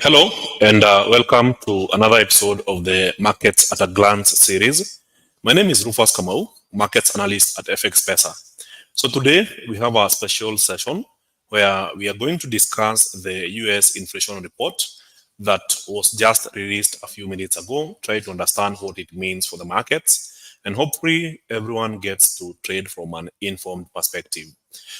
Hello, and welcome to another episode of the Markets at a Glance series. My name is Rufus Kamau, Markets Analyst at FX Pesa. So today we have a special session where we are going to discuss the US inflation report that was just released a few minutes ago, try to understand what it means for the markets, and hopefully everyone gets to trade from an informed perspective.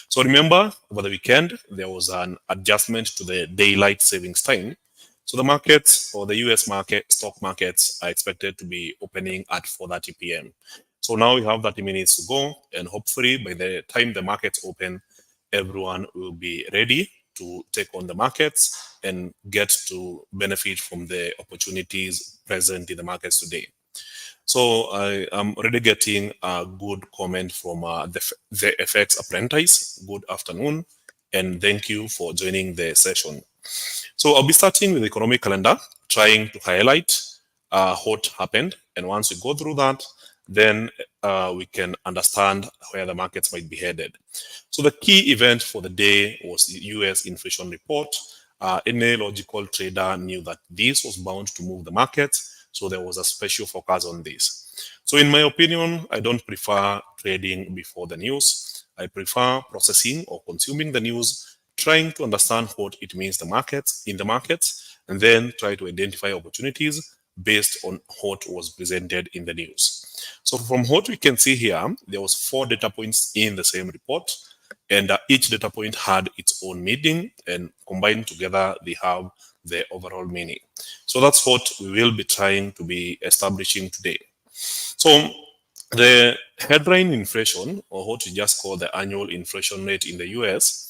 So remember, over the weekend, there was an adjustment to the daylight savings time. So the markets, or the US market, stock markets, are expected to be opening at 4:30 p.m. So now we have 30 minutes to go, and hopefully by the time the markets open, everyone will be ready to take on the markets and get to benefit from the opportunities present in the markets today. So I am already getting a good comment from the FX Apprentice. Good afternoon, and thank you for joining the session. So I'll be starting with the economic calendar, trying to highlight what happened. And once we go through that, then we can understand where the markets might be headed. So the key event for the day was the US inflation report. Any logical trader knew that this was bound to move the markets. So there was a special focus on this. So in my opinion, I don't prefer trading before the news. I prefer processing or consuming the news, trying to understand what it means in the markets, and then try to identify opportunities based on what was presented in the news. So from what we can see here, there was 4 data points in the same report, and each data point had its own meaning, and combined together, they have the overall meaning. So that's what we will be trying to be establishing today. So the headline inflation, or what we just call the annual inflation rate in the US,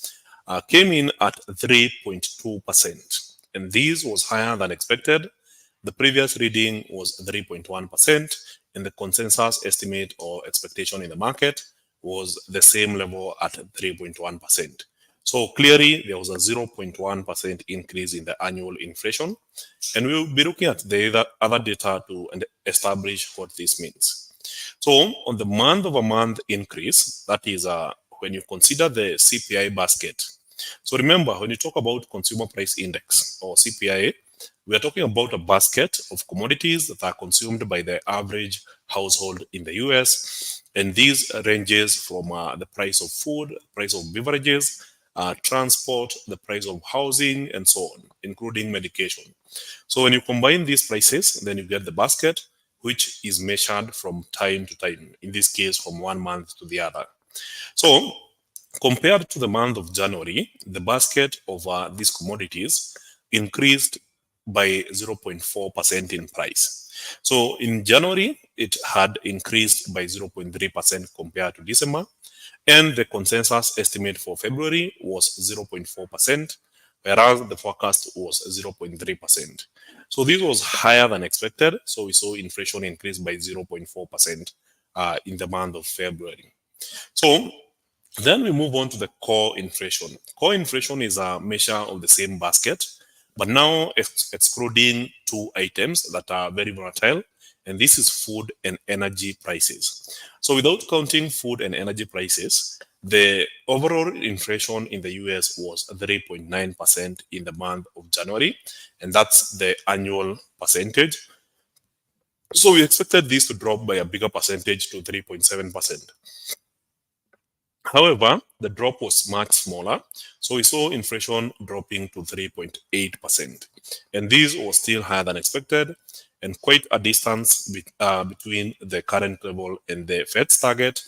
came in at 3.2%. And this was higher than expected. The previous reading was 3.1%, and the consensus estimate or expectation in the market was the same level at 3.1%. So clearly, there was a 0.1% increase in the annual inflation. And we'll be looking at the other data to establish what this means. So on the month-over-month increase, that is when you consider the CPI basket. So remember, when you talk about consumer price index or CPI, we are talking about a basket of commodities that are consumed by the average household in the US. And these ranges from the price of food, price of beverages, transport, the price of housing, and so on, including medication. So when you combine these prices, then you get the basket, which is measured from time to time, in this case, from one month to the other. So compared to the month of January, the basket of these commodities increased by 0.4% in price. So in January, it had increased by 0.3% compared to December. And the consensus estimate for February was 0.4%, whereas the forecast was 0.3%. So this was higher than expected. So we saw inflation increase by 0.4% in the month of February. So then we move on to the core inflation. Core inflation is a measure of the same basket, but now excluding 2 items that are very volatile, and this is food and energy prices. So without counting food and energy prices, the overall inflation in the US was 3.9% in the month of January, and that's the annual percentage. So we expected this to drop by a bigger percentage to 3.7%. However, the drop was much smaller, so we saw inflation dropping to 3.8%. And this was still higher than expected, and quite a distance between the current level and the Fed's target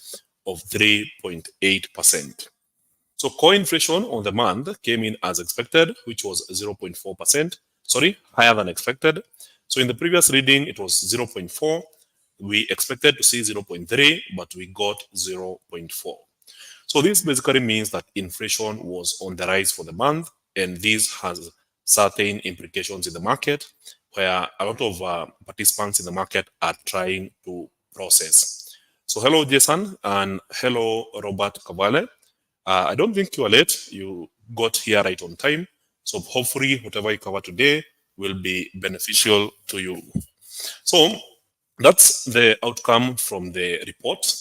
of 3.8%. So core inflation on the month came in as expected, which was 0.4%, higher than expected. So in the previous reading, it was 0.4. We expected to see 0.3, but we got 0.4. So this basically means that inflation was on the rise for the month, and this has certain implications in the market where a lot of participants in the market are trying to process. So hello, Jason, and hello, Robert Cavale. I don't think you are late. You got here right on time. So hopefully whatever you cover today will be beneficial to you. So that's the outcome from the report.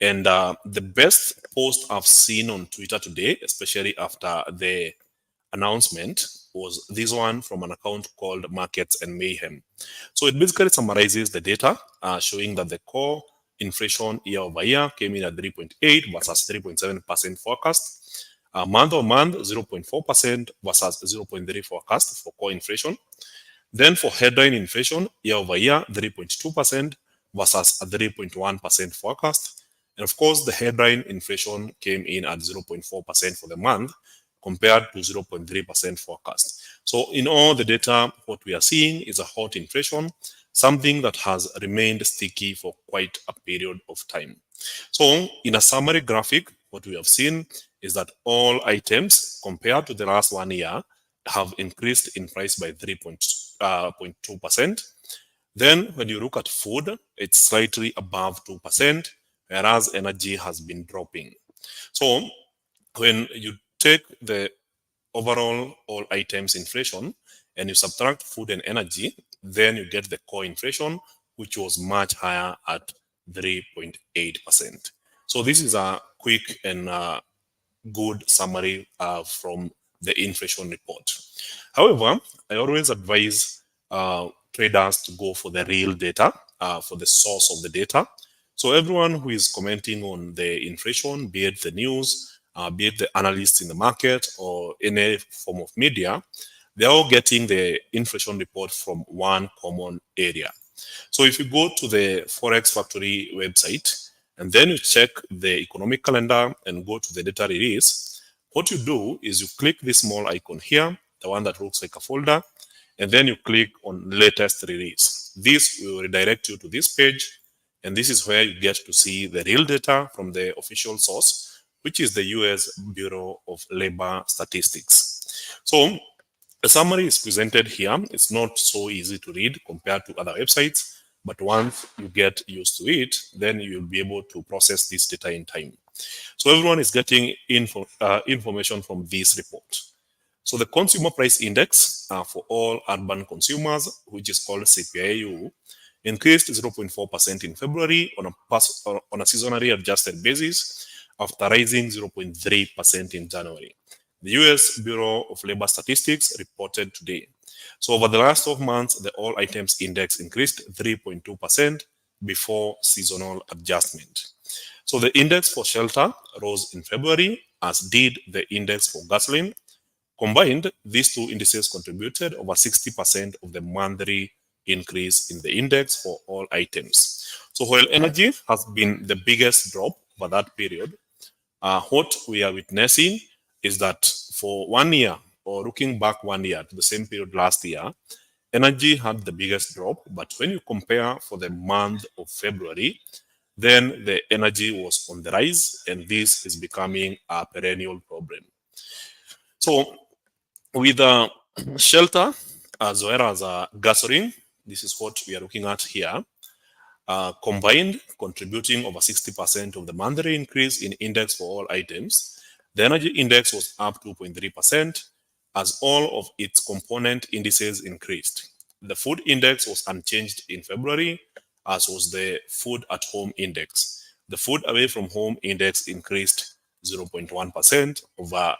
And the best post I've seen on Twitter today, especially after the announcement, was this one from an account called Markets and Mayhem. So it basically summarizes the data showing that the core inflation year over year came in at 3.8 versus 3.7% forecast. Month over month, 0.4% versus 0.3 forecast for core inflation. Then for headline inflation, year over year, 3.2% versus a 3.1% forecast. And of course, the headline inflation came in at 0.4% for the month compared to 0.3% forecast. So in all the data, what we are seeing is a hot inflation, something that has remained sticky for quite a period of time. So in a summary graphic, what we have seen is that all items compared to the last 1 year have increased in price by 3.2%. Then when you look at food, it's slightly above 2%, whereas energy has been dropping. So when you take the overall all items inflation and you subtract food and energy, then you get the core inflation, which was much higher at 3.8%. So this is a quick and good summary from the inflation report. However, I always advise traders to go for the real data, for the source of the data. So everyone who is commenting on the inflation, be it the news, be it the analysts in the market or any form of media, they're all getting the inflation report from one common area. So if you go to the Forex Factory website and then you check the economic calendar and go to the data release, what you do is you click this small icon here, the one that looks like a folder, and then you click on latest release. This will redirect you to this page, and this is where you get to see the real data from the official source, which is the US Bureau of Labor Statistics. So a summary is presented here. It's not so easy to read compared to other websites, but once you get used to it, then you'll be able to process this data in time. So everyone is getting information from this report. So the consumer price index for all urban consumers, which is called CPI, increased 0.4% in February on a seasonally adjusted basis after rising 0.3% in January. The US Bureau of Labor Statistics reported today. So over the last 12 months, the all items index increased 3.2% before seasonal adjustment. So the index for shelter rose in February, as did the index for gasoline. Combined, these two indices contributed over 60% of the monthly increase in the index for all items. So while energy has been the biggest drop over that period, what we are witnessing is that for 1 year, or looking back 1 year to the same period last year, energy had the biggest drop. But when you compare for the month of February, then the energy was on the rise, and this is becoming a perennial problem. So with shelter as well as gasoline, this is what we are looking at here, combined contributing over 60% of the monthly increase in index for all items. The energy index was up 2.3% as all of its component indices increased. The food index was unchanged in February, as was the food at home index. The food away from home index increased 0.1% over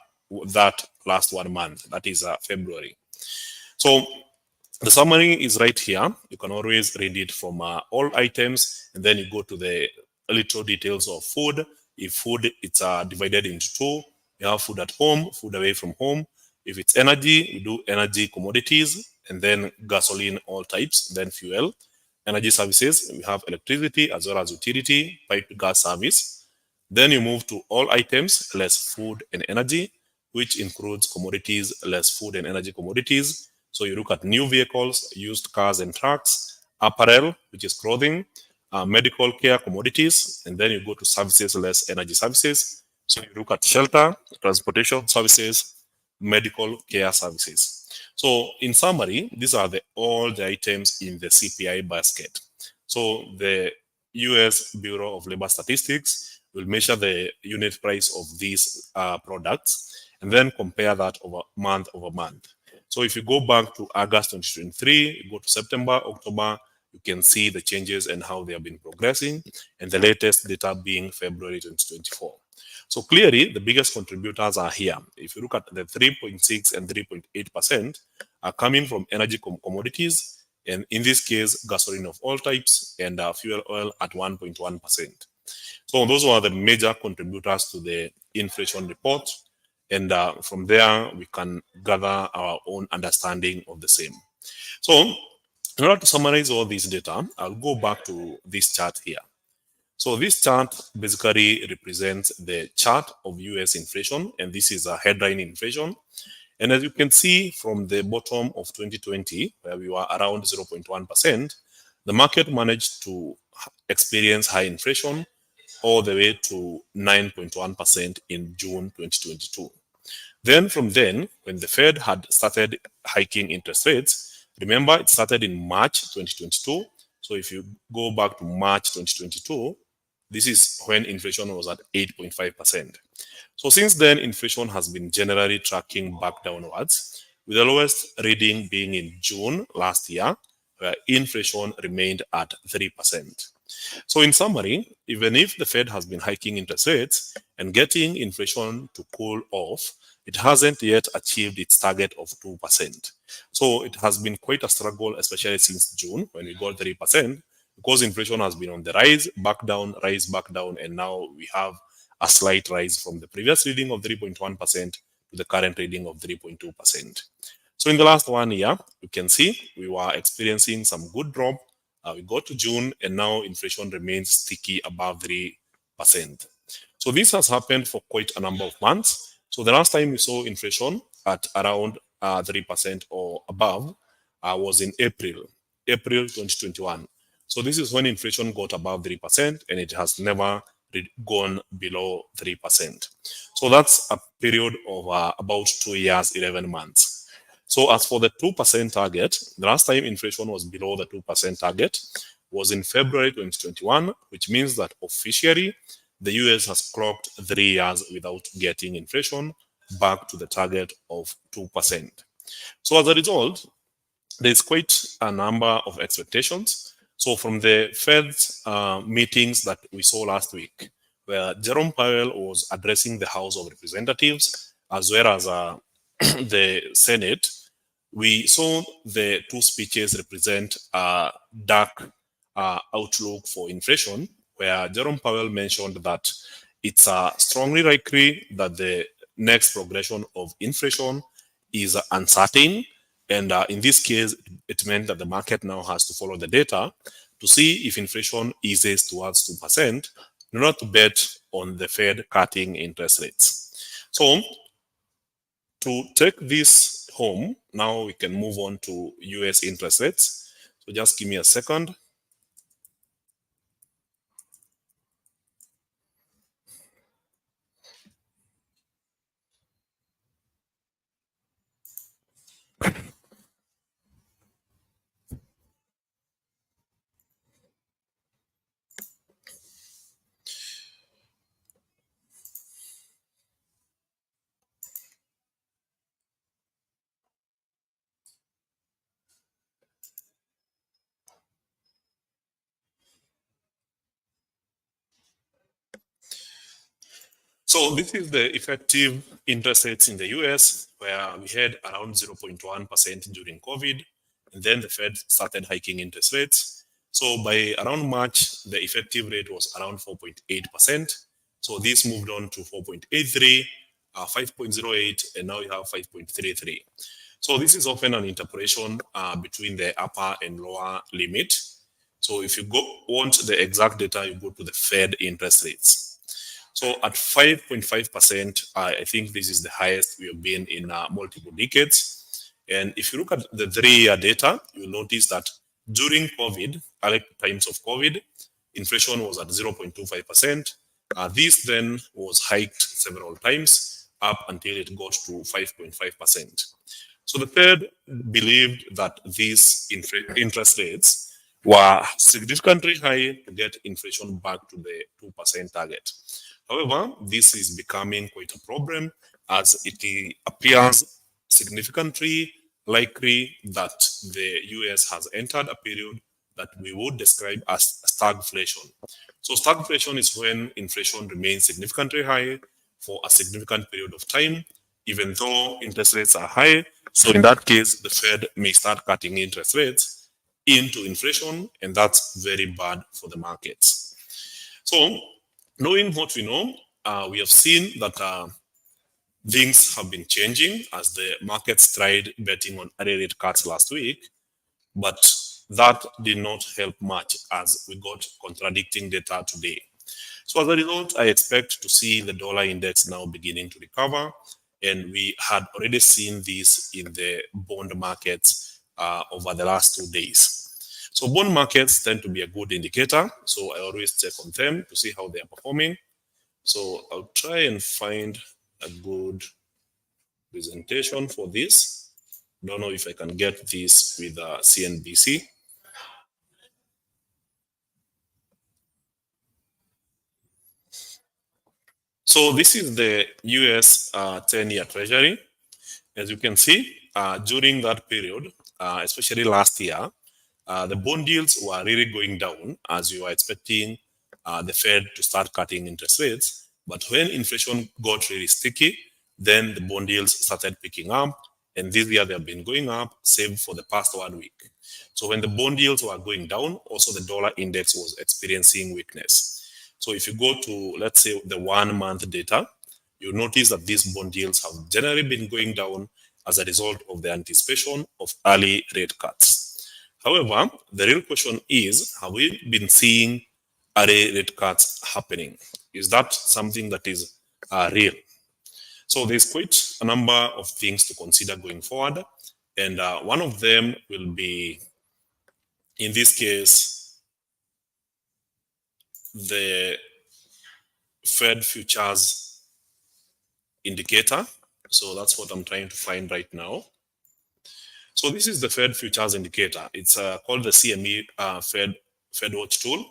that last 1 month, that is February. So the summary is right here. You can always read it from all items, and then you go to the little details of food. If food, it's divided into two. You have food at home, food away from home. If it's energy, we do energy commodities, and then gasoline, all types, then fuel. Energy services, we have electricity as well as utility, piped gas service. Then you move to all items, less food and energy, which includes commodities, less food and energy commodities. So you look at new vehicles, used cars and trucks, apparel, which is clothing, medical care commodities, and then you go to services, less energy services. So you look at shelter, transportation services, medical care services. So in summary, these are all the items in the CPI basket. So the US Bureau of Labor Statistics will measure the unit price of these products and then compare that over month. So if you go back to August 2023, you go to September, October, you can see the changes and how they have been progressing, and the latest data being February 2024. So clearly, the biggest contributors are here. If you look at the 3.6 and 3.8% are coming from energy commodities, and in this case, gasoline of all types and fuel oil at 1.1%. So those were the major contributors to the inflation report. And from there, we can gather our own understanding of the same. So in order to summarize all this data, I'll go back to this chart here. So this chart basically represents the chart of US inflation, and this is a headline inflation. And as you can see from the bottom of 2020, where we were around 0.1%, the market managed to experience high inflation all the way to 9.1% in June 2022. Then from then, when the Fed had started hiking interest rates, remember it started in March 2022. So if you go back to March 2022, this is when inflation was at 8.5%. So since then, inflation has been generally tracking back downwards, with the lowest reading being in June last year, where inflation remained at 3%. So in summary, even if the Fed has been hiking interest rates and getting inflation to cool off, it hasn't yet achieved its target of 2%. So it has been quite a struggle, especially since June when we got 3%, because inflation has been on the rise, rise, back down, and now we have a slight rise from the previous reading of 3.1% to the current reading of 3.2%. So in the last 1 year, you can see we were experiencing some good drop. We got to June, and now inflation remains sticky above 3%. So this has happened for quite a number of months. So the last time we saw inflation at around 3% or above was in April 2021. So this is when inflation got above 3%, and it has never gone below 3%. So that's a period of about 2 years, 11 months. So as for the 2% target, the last time inflation was below the 2% target was in February 2021, which means that officially the US has clocked 3 years without getting inflation back to the target of 2%. So as a result, there's quite a number of expectations. So from the Fed's meetings that we saw last week, where Jerome Powell was addressing the House of Representatives as well as the Senate, we saw the two speeches represent a dark outlook for inflation, where Jerome Powell mentioned that it's strongly likely that the next progression of inflation is uncertain. And in this case, it meant that the market now has to follow the data to see if inflation eases towards 2% in order to bet on the Fed cutting interest rates. So to take this home, now we can move on to US interest rates. So just give me a second. So this is the effective interest rates in the US, where we had around 0.1% during COVID, and then the Fed started hiking interest rates. So by around March, the effective rate was around 4.8%. So this moved on to 4.83, 5.08, and now we have 5.33. So this is often an interpolation between the upper and lower limit. So if you want the exact data, you go to the Fed interest rates. So at 5.5%, I think this is the highest we have been in multiple decades. And if you look at the 3-year data, you'll notice that during COVID, early times of COVID, inflation was at 0.25%. This then was hiked several times up until it got to 5.5%. So the Fed believed that these interest rates were significantly high to get inflation back to the 2% target. However, this is becoming quite a problem as it appears significantly likely that the US has entered a period that we would describe as stagflation. So stagflation is when inflation remains significantly high for a significant period of time, even though interest rates are high. So in that case, the Fed may start cutting interest rates into inflation, and that's very bad for the markets. So knowing what we know, we have seen that things have been changing as the markets tried betting on rate cuts last week, but that did not help much as we got contradicting data today. So as a result, I expect to see the dollar index now beginning to recover, and we had already seen this in the bond markets over the last 2 days. So bond markets tend to be a good indicator, so I always check on them to see how they are performing. So I'll try and find a good presentation for this. Don't know if I can get this with CNBC. So this is the US 10-year Treasury. As you can see, during that period, especially last year, the bond yields were really going down as you were expecting the Fed to start cutting interest rates. But when inflation got really sticky, then the bond yields started picking up. And this year they have been going up, save for the past 1 week. So when the bond yields were going down, also the dollar index was experiencing weakness. So if you go to, let's say, the 1 month data, you'll notice that these bond yields have generally been going down as a result of the anticipation of early rate cuts. However, the real question is, have we been seeing early rate cuts happening? Is that something that is real? So there's quite a number of things to consider going forward. And one of them will be, in this case, the Fed futures indicator. So that's what I'm trying to find right now. So this is the Fed futures indicator. It's called the CME Fed Watch tool.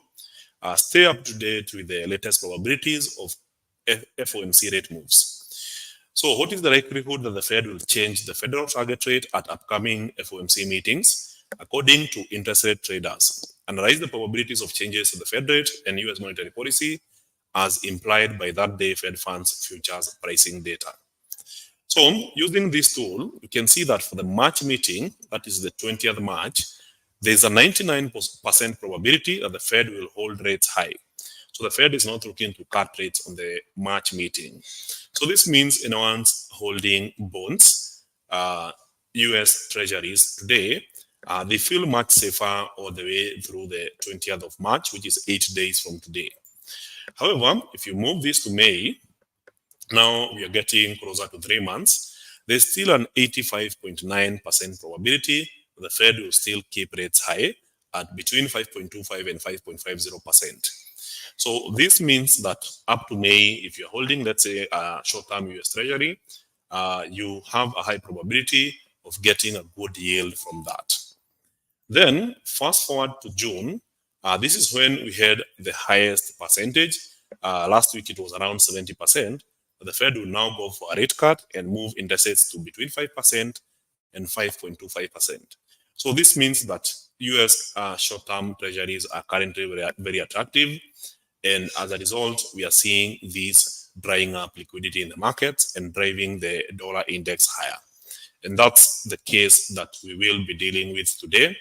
Stay up to date with the latest probabilities of FOMC rate moves. So what is the likelihood that the Fed will change the federal target rate at upcoming FOMC meetings? According to interest rate traders, analyze the probabilities of changes to the Fed rate and US monetary policy as implied by that day Fed funds futures pricing data. So using this tool, you can see that for the March meeting, that is the 20th March, there's a 99% probability that the Fed will hold rates high. So the Fed is not looking to cut rates on the March meeting. So this means anyone's holding bonds, US treasuries today, they feel much safer all the way through the 20th of March, which is 8 days from today. However, if you move this to May, now we are getting closer to 3 months, there's still an 85.9% probability the Fed will still keep rates high at between 5.25 and 5.50%. So this means that up to May, if you're holding, let's say, a short-term US Treasury, you have a high probability of getting a good yield from that. Then fast forward to June, this is when we had the highest percentage. Last week it was around 70%. The Fed will now go for a rate cut and move interest rates to between 5% and 5.25%. So this means that US short-term treasuries are currently very, very attractive. And as a result, we are seeing these drying up liquidity in the markets and driving the dollar index higher. And that's the case that we will be dealing with today.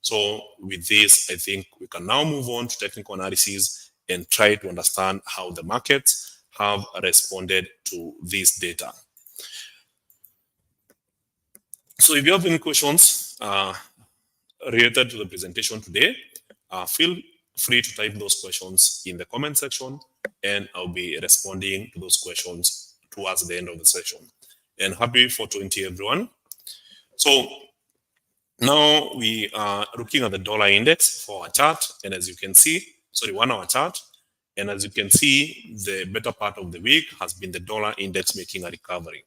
So with this, I think we can now move on to technical analysis and try to understand how the markets have responded to this data. So if you have any questions related to the presentation today, feel free to type those questions in the comment section, and I'll be responding to those questions towards the end of the session. And happy 420, everyone. So now we are looking at the dollar index for our chart, and as you can see, 1 hour chart, and as you can see, the better part of the week has been the dollar index making a recovery.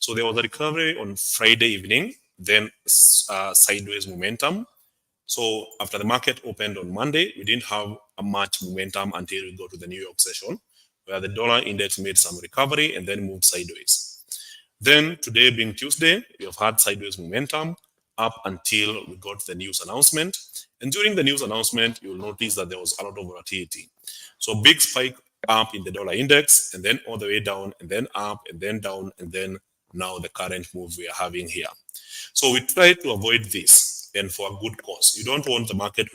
So there was a recovery on Friday evening, then sideways momentum. So after the market opened on Monday, we didn't have a much momentum until we go to the New York session, where the dollar index made some recovery and then moved sideways. Then today being Tuesday, we have had sideways momentum up until we got the news announcement. And during the news announcement, you'll notice that there was a lot of volatility. So big spike up in the dollar index, and then all the way down, and then up, and then down, and then now the current move we are having here. So we try to avoid this, and for a good cause. You don't want the market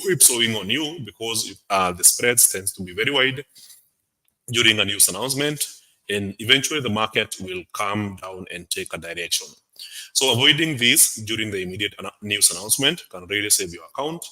whipsawing on you, because the spreads tends to be very wide during a news announcement, and eventually the market will come down and take a direction. So avoiding this during the immediate news announcement can really save your account.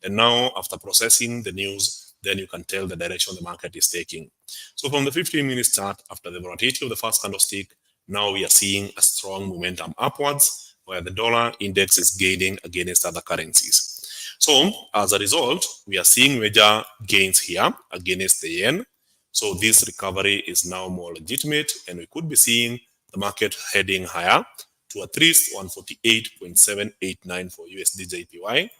And now, after processing the news, then you can tell the direction the market is taking. So from the 15-minute chart, after the volatility of the first candlestick, now we are seeing a strong momentum upwards, where the dollar index is gaining against other currencies. So as a result, we are seeing major gains here against the yen. So this recovery is now more legitimate, and we could be seeing the market heading higher to at least 148.789 for USD JPY.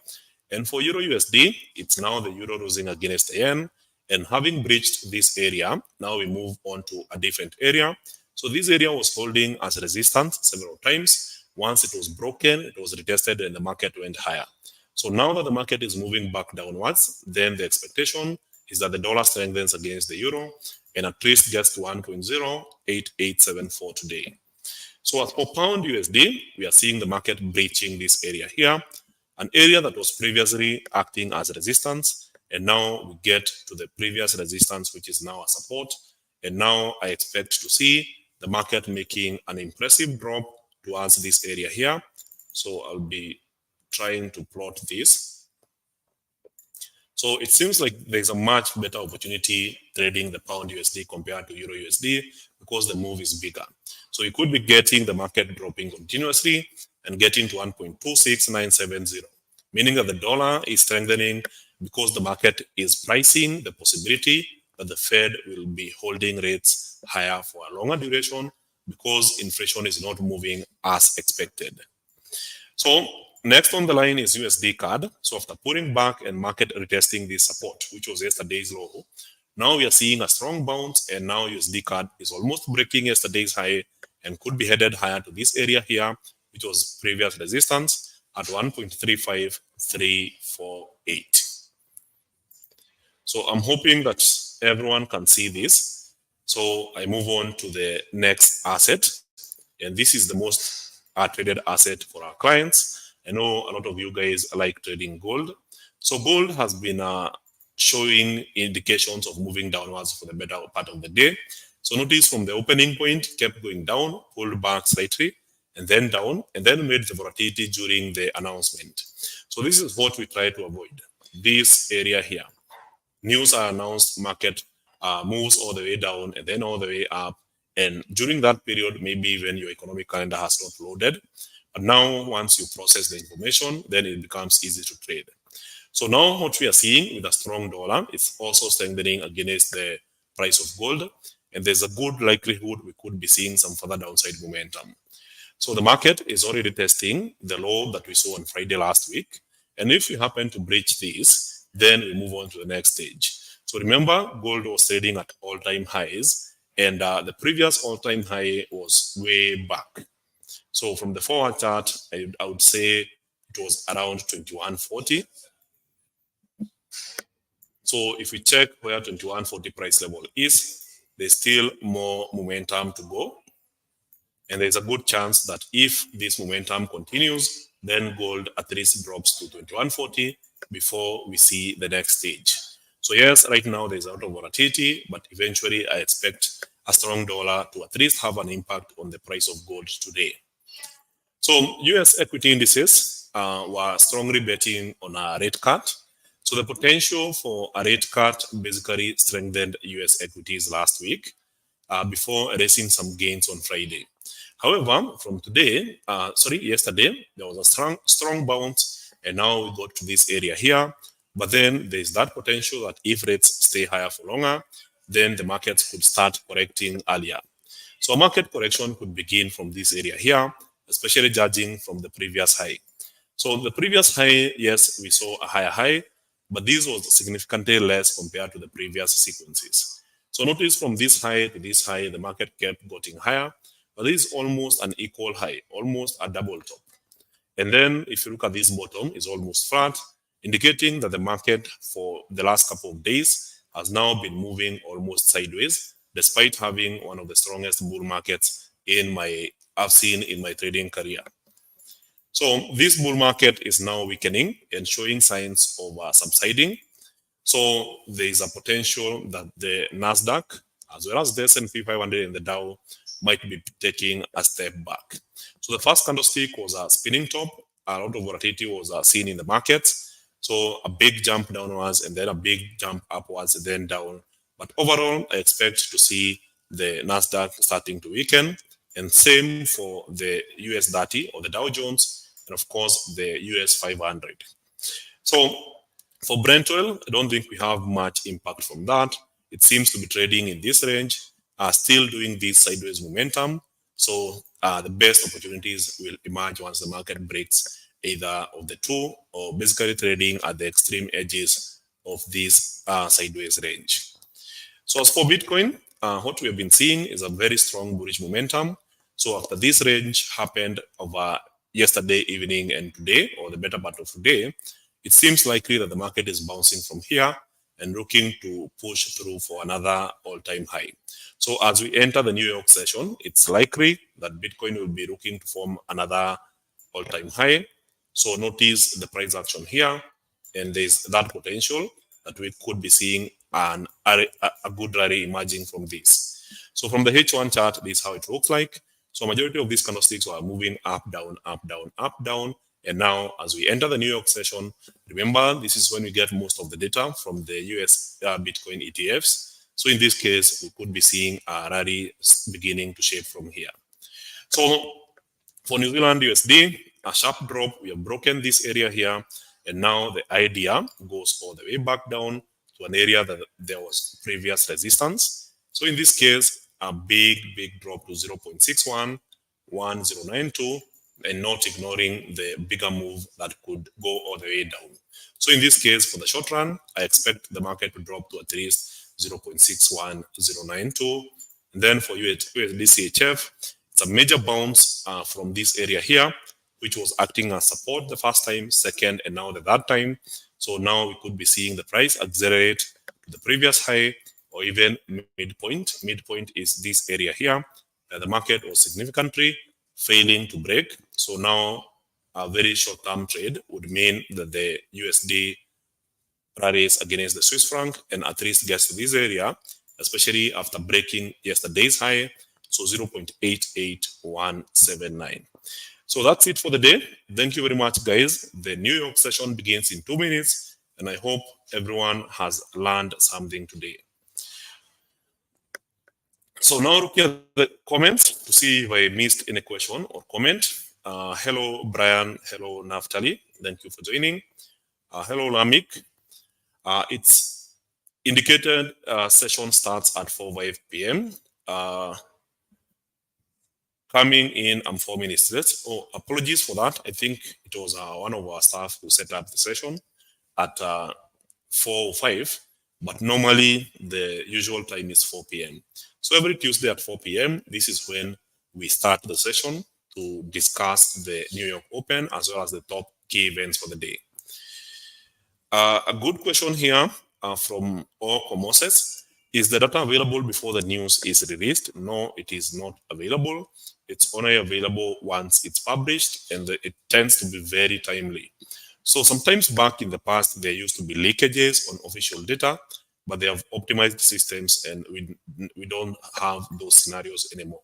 And for Euro USD, it's now the euro losing against the yen. And having breached this area, now we move on to a different area. So this area was holding as resistance several times. Once it was broken, it was retested, and the market went higher. So now that the market is moving back downwards, then the expectation is that the dollar strengthens against the euro and at least gets to 1.08874 today. So as for pound USD, we are seeing the market breaching this area here, an area that was previously acting as resistance, and now we get to the previous resistance, which is now a support. And now I expect to see the market making an impressive drop towards this area here. So I'll be trying to plot this. So it seems like there's a much better opportunity trading the pound USD compared to Euro USD, because the move is bigger. So you could be getting the market dropping continuously and getting to 1.26970, meaning that the dollar is strengthening because the market is pricing the possibility that the Fed will be holding rates higher for a longer duration, because inflation is not moving as expected. So next on the line is USD CAD. So after pulling back and market retesting this support, which was yesterday's low, now we are seeing a strong bounce, and now USD CAD is almost breaking yesterday's high and could be headed higher to this area here, which was previous resistance at 1.35348. So I'm hoping that everyone can see this. So I move on to the next asset, and this is the most traded asset for our clients. I know a lot of you guys like trading gold. So gold has been showing indications of moving downwards for the better part of the day. So notice from the opening point, kept going down, pulled back slightly, and then down, and then made the volatility during the announcement. So this is what we try to avoid, this area here. News are announced, market moves all the way down and then all the way up. And during that period, maybe when your economic calendar has not loaded. But now, once you process the information, then it becomes easy to trade. So now what we are seeing with a strong dollar, it's also strengthening against the price of gold. And there's a good likelihood we could be seeing some further downside momentum. So the market is already testing the low that we saw on Friday last week. And if we happen to breach this, then we move on to the next stage. So remember, gold was trading at all-time highs, and the previous all-time high was way back. So from the forward chart, I would say it was around 2140. So if we check where 2140 price level is, there's still more momentum to go. And there's a good chance that if this momentum continues, then gold at least drops to 2140 before we see the next stage. So yes, right now there's a lot of volatility, but eventually I expect a strong dollar to at least have an impact on the price of gold today. So US equity indices were strongly betting on a rate cut. So the potential for a rate cut basically strengthened US equities last week before erasing some gains on Friday. However, from yesterday, there was a strong bounce, and now we got to this area here. But then there's that potential that if rates stay higher for longer, then the markets could start correcting earlier. So a market correction could begin from this area here, especially judging from the previous high. So the previous high, yes, we saw a higher high, but this was significantly less compared to the previous sequences. So notice from this high to this high, the market kept getting higher, but this is almost an equal high, almost a double top. And then if you look at this bottom, it's almost flat, indicating that the market for the last couple of days has now been moving almost sideways, despite having one of the strongest bull markets I've seen in my trading career. So this bull market is now weakening and showing signs of subsiding. So there is a potential that the Nasdaq, as well as the S&P 500 and the Dow, might be taking a step back. So the first candlestick was a spinning top. A lot of volatility was seen in the markets. So a big jump downwards and then a big jump upwards and then down. But overall, I expect to see the Nasdaq starting to weaken, and same for the US 30 or the Dow Jones, and of course the US 500. So for Brent oil, I don't think we have much impact from that. It seems to be trading in this range, still doing this sideways momentum. So the best opportunities will emerge once the market breaks either of the two, or basically trading at the extreme edges of this sideways range. So as for Bitcoin, what we have been seeing is a very strong bullish momentum. So after this range happened over yesterday evening and today, or the better part of today, it seems likely that the market is bouncing from here and looking to push through for another all-time high. So as we enter the New York session, it's likely that Bitcoin will be looking to form another all-time high. So notice the price action here, and there's that potential that we could be seeing a good rally emerging from this. So from the H1 chart, this is how it looks like. So majority of these candlesticks are moving up, down, up, down, up, down. And now as we enter the New York session, remember, this is when we get most of the data from the US Bitcoin ETFs. So in this case, we could be seeing a rally beginning to shape from here. So for New Zealand USD, a sharp drop, we have broken this area here. And now the idea goes all the way back down to an area that there was previous resistance. So in this case, a big drop to 0.61, 1092, and not ignoring the bigger move that could go all the way down. So in this case, for the short run, I expect the market to drop to at least 0.61092. And then for USD CHF, it's a major bounce from this area here, which was acting as support the first time, second, and now the third time. So now we could be seeing the price accelerate to the previous high or even midpoint. Midpoint is this area here. The market was significantly failing to break. So now a very short-term trade would mean that the USD rallies against the Swiss franc and at least gets to this area, especially after breaking yesterday's high, so 0.88179. So that's it for the day. Thank you very much, guys. The New York session begins in 2 minutes, and I hope everyone has learned something today. So now looking at the comments to see if I missed any question or comment. Hello, Brian. Hello, Naftali. Thank you for joining. Hello, Lamik. It's indicated session starts at 4:05 p.m. Coming in, I'm 4 minutes late. Oh, apologies for that. I think it was one of our staff who set up the session at 4:05, but normally the usual time is 4 p.m. So every Tuesday at 4 p.m., this is when we start the session to discuss the New York Open as well as the top key events for the day. A good question here from Oko Moses. Is the data available before the news is released? No, it is not available. It's only available once it's published, and it tends to be very timely. So sometimes back in the past, there used to be leakages on official data, but they have optimized systems, and we don't have those scenarios anymore.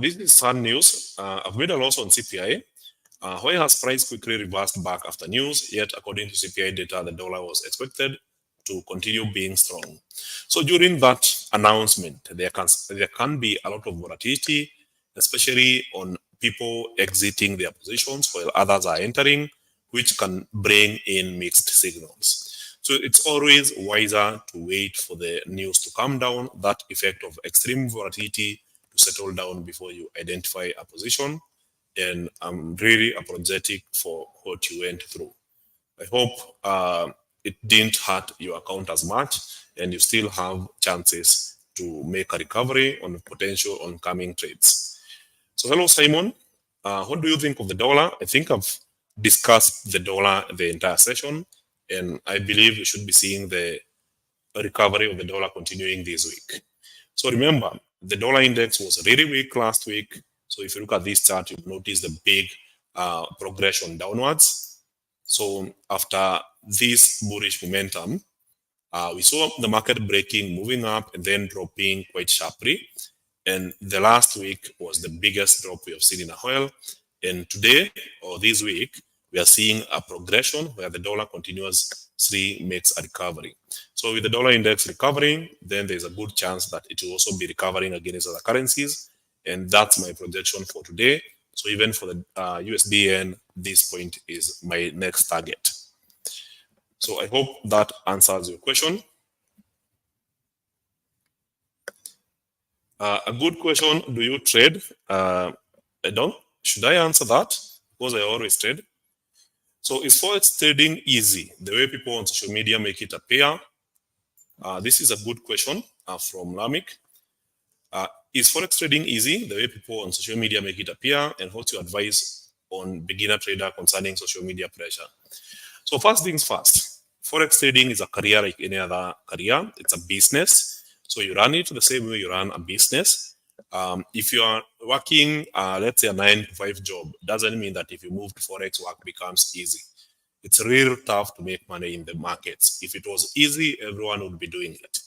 This is sad news. I've made a loss on CPI. Why has price quickly reversed back after news? Yet, according to CPI data, the dollar was expected to continue being strong. So during that announcement, there can be a lot of volatility, especially on people exiting their positions while others are entering, which can bring in mixed signals. So it's always wiser to wait for the news to come down, that effect of extreme volatility to settle down before you identify a position. And I'm really apologetic for what you went through. I hope it didn't hurt your account as much, and you still have chances to make a recovery on potential oncoming trades. So hello, Simon. What do you think of the dollar? I think I've discussed the dollar the entire session. and I believe we should be seeing the recovery of the dollar continuing this week. So remember, the dollar index was really weak last week. So if you look at this chart, you notice the big progression downwards. So after this bullish momentum, we saw the market breaking, moving up, and then dropping quite sharply. And the last week was the biggest drop we have seen in a while. And today, or this week, we are seeing a progression where the dollar continuously makes a recovery. So with the dollar index recovering, then there's a good chance that it will also be recovering against other currencies. And that's my projection for today. So even for the USDN, this point is my next target. So I hope that answers your question. A good question, do you trade? I don't. Should I answer that? Because I always trade. So is forex trading easy? The way people on social media make it appear? This is a good question from Lamik. Is forex trading easy? The way people on social media make it appear? And what's your advice on beginner trader concerning social media pressure? So first things first, forex trading is a career like any other career. It's a business. So you run it the same way you run a business. If you are working, let's say a 9 to 5 job, doesn't mean that if you move to forex, work becomes easy. It's real tough to make money in the markets. If it was easy, everyone would be doing it.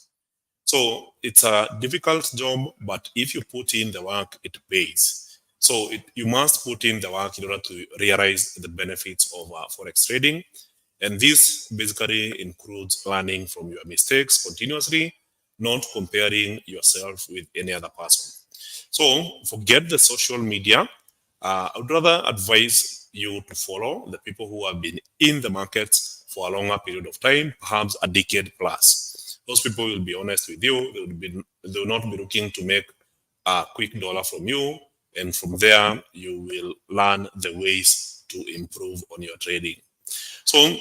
So it's a difficult job, but if you put in the work, it pays. So you must put in the work in order to realize the benefits of forex trading. And this basically includes learning from your mistakes continuously, not comparing yourself with any other person. So forget the social media. I would rather advise you to follow the people who have been in the markets for a longer period of time, perhaps a decade plus. Those people will be honest with you. They will not be looking to make a quick dollar from you. And from there, you will learn the ways to improve on your trading. So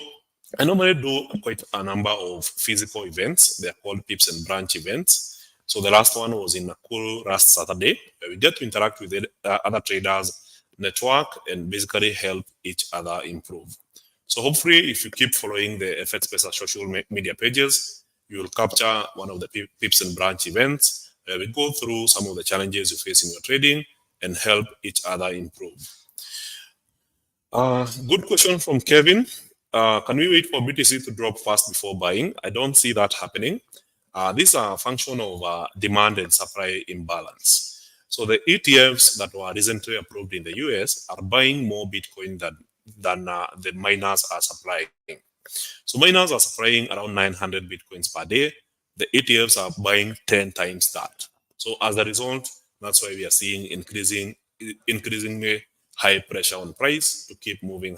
I normally do quite a number of physical events. They are called pips and branch events. So the last one was in Nakuru last Saturday, where we get to interact with other traders, network, and basically help each other improve. So hopefully, if you keep following the FX Pesa social media pages, you will capture one of the pips and branch events, where we go through some of the challenges you face in your trading and help each other improve. Good question from Kevin. Can we wait for BTC to drop fast before buying? I don't see that happening. These are a function of demand and supply imbalance. So the ETFs that were recently approved in the US are buying more Bitcoin than the miners are supplying. So miners are supplying around 900 Bitcoins per day. The ETFs are buying 10 times that. So as a result, that's why we are seeing increasingly high pressure on price to keep moving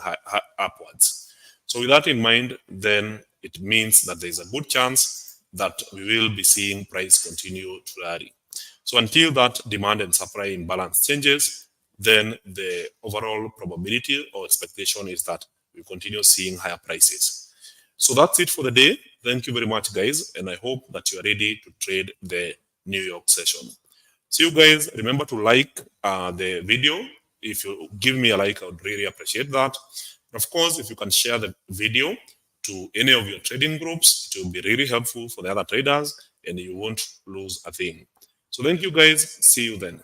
upwards. So with that in mind, then it means that there's a good chance that we will be seeing price continue to rally. So until that demand and supply imbalance changes, then the overall probability or expectation is that we continue seeing higher prices. So that's it for the day. Thank you very much, guys. And I hope that you are ready to trade the New York session. So you guys, remember to like the video. If you give me a like, I would really appreciate that. Of course, if you can share the video to any of your trading groups, it will be really helpful for the other traders and you won't lose a thing. So thank you guys. See you then.